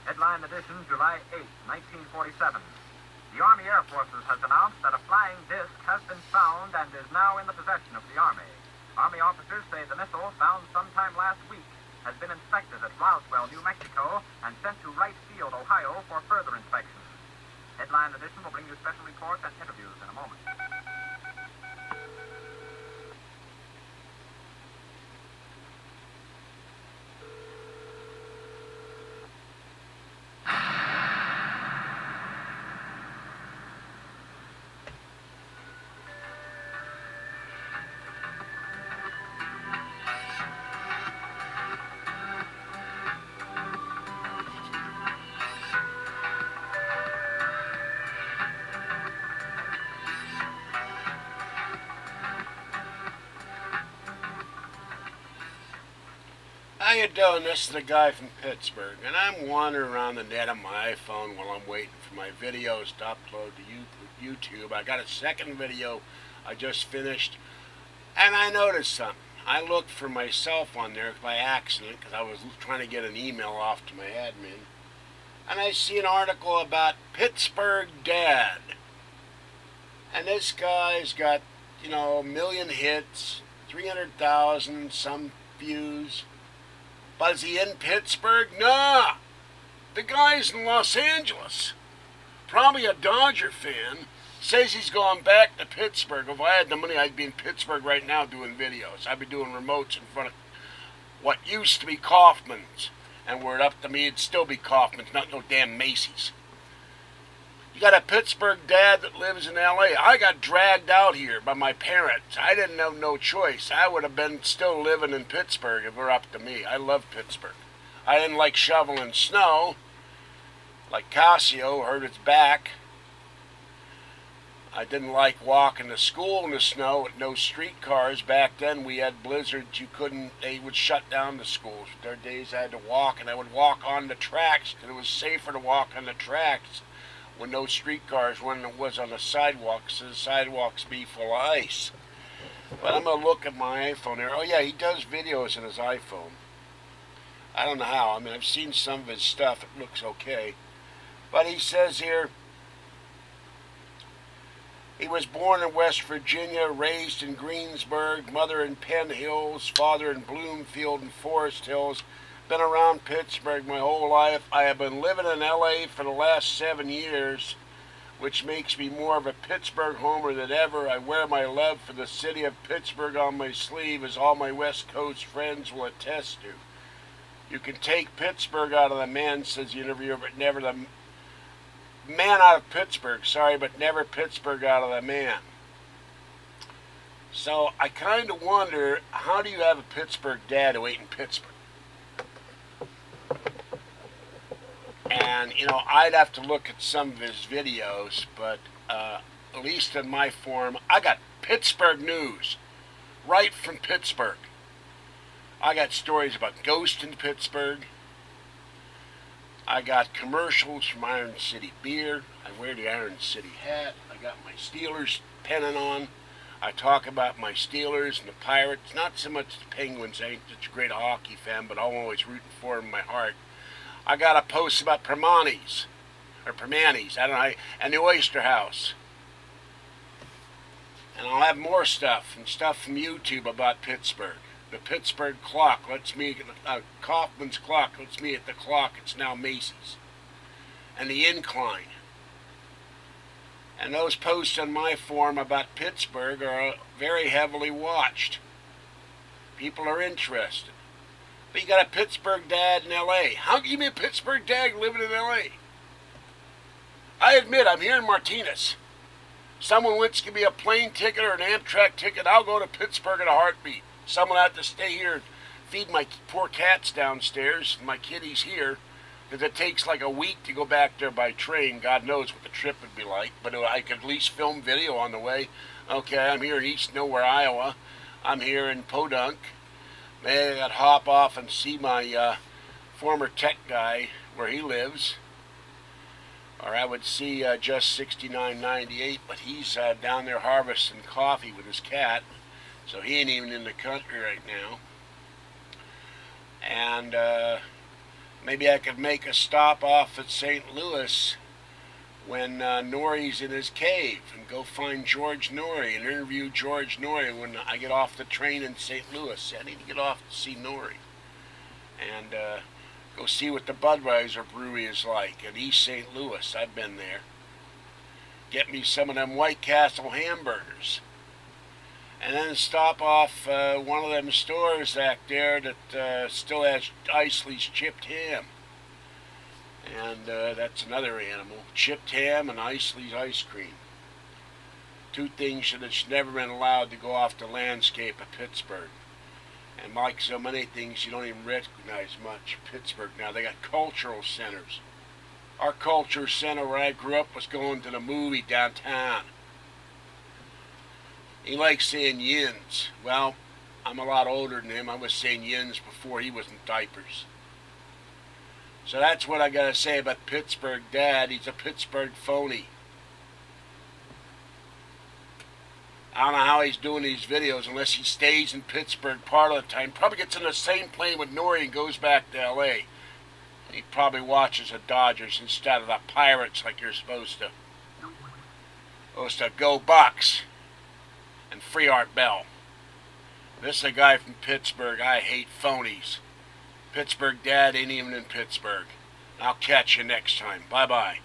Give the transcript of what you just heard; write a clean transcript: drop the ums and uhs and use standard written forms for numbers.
Headline edition, July 8, 1947. The Army Air Forces has announced that a flying disc has been found and is now in the possession of the Army. Army officers say the missile, found sometime last week, has been inspected at Roswell, New Mexico, and sent to Wright Field, Ohio, for further inspection. Headline edition will bring you special reports and interviews in a moment. How you doing? This is the guy from Pittsburgh, and I'm wandering around the net on my iPhone while I'm waiting for my videos to upload to YouTube. I got a second video I just finished, and I noticed something. I looked for myself on there by accident because I was trying to get an email off to my admin, and I see an article about Pittsburgh Dad. And this guy's got, a million hits, 300,000 some views. But is he in Pittsburgh? Nah. The guy's in Los Angeles. Probably a Dodger fan. Says he's going back to Pittsburgh. If I had the money, I'd be in Pittsburgh right now doing videos. I'd be doing remotes in front of what used to be Kaufman's. And were it up to me, it'd still be Kaufman's, not no damn Macy's. You got a Pittsburgh dad that lives in L.A. I got dragged out here by my parents. I didn't have no choice. I would have been still living in Pittsburgh if it were up to me. I love Pittsburgh. I didn't like shoveling snow, like Casio hurt its back. I didn't like walking to school in the snow with no streetcars. Back then we had blizzards. They would shut down the schools. There were days I had to walk, and I would walk on the tracks because it was safer to walk on the tracks when no streetcars, when it was on the sidewalks, so the sidewalks be full of ice. But I'm going to look at my iPhone here. Oh yeah, he does videos on his iPhone. I don't know how. I mean, I've seen some of his stuff. It looks okay. But he says here, he was born in West Virginia, raised in Greensburg, mother in Penn Hills, father in Bloomfield and Forest Hills. Been around Pittsburgh my whole life. I have been living in L.A. for the last 7 years, which makes me more of a Pittsburgh homer than ever. I wear my love for the city of Pittsburgh on my sleeve, as all my West Coast friends will attest to. You can take Pittsburgh out of the man, says the interviewer, but never the man out of Pittsburgh, but never Pittsburgh out of the man. So I kind of wonder, how do you have a Pittsburgh dad who ain't in Pittsburgh? And, I'd have to look at some of his videos, but at least in my form, I got Pittsburgh news right from Pittsburgh. I got stories about ghosts in Pittsburgh. I got commercials from Iron City Beer. I wear the Iron City hat. I got my Steelers pennant on. I talk about my Steelers and the Pirates. Not so much the Penguins. I ain't such a great hockey fan, but I'm always rooting for them in my heart. I got a post about Permanis, I don't know, and the Oyster House. And I'll have more stuff, and stuff from YouTube about Pittsburgh. The Pittsburgh clock lets me, Kaufman's clock lets me at the clock, it's now Macy's. And the incline. And those posts on my forum about Pittsburgh are very heavily watched. People are interested. But you got a Pittsburgh dad in L.A. How can you be a Pittsburgh dad living in L.A.? I admit, I'm here in Martinez. Someone wants to give me a plane ticket or an Amtrak ticket, I'll go to Pittsburgh in a heartbeat. Someone had to stay here and feed my poor cats downstairs, and my kitties here, because it takes like a week to go back there by train. God knows what the trip would be like, but I could at least film video on the way. Okay, I'm here in East Nowhere, Iowa. I'm here in Podunk. Maybe I could hop off and see my former tech guy where he lives. Or I would see Just 6998, but he's down there harvesting coffee with his cat. So he ain't even in the country right now. And Maybe I could make a stop off at St. Louis when Norrie's in his cave and go find George Norrie and interview George Norrie when I get off the train in St. Louis. I need to get off to see Norrie and go see what the Budweiser brewery is like in East St. Louis. I've been there. Get me some of them White Castle hamburgers. And then stop off one of them stores back there that still has Isley's chipped ham. And that's another animal. Chipped ham and Isley's ice cream. Two things that have never been allowed to go off the landscape of Pittsburgh. And like so many things, you don't even recognize much Pittsburgh now. They got cultural centers. Our culture center where I grew up was going to the movie downtown. He likes saying yins. Well, I'm a lot older than him. I was saying yins before he was in diapers. So that's what I gotta say about Pittsburgh Dad. He's a Pittsburgh phony. I don't know how he's doing these videos unless he stays in Pittsburgh part of the time. Probably gets in the same plane with Norrie and goes back to L.A. He probably watches the Dodgers instead of the Pirates like you're supposed to. Supposed to go Bucks and free Art Bell. This is a guy from Pittsburgh. I hate phonies. Pittsburgh Dad ain't even in Pittsburgh. I'll catch you next time. Bye-bye.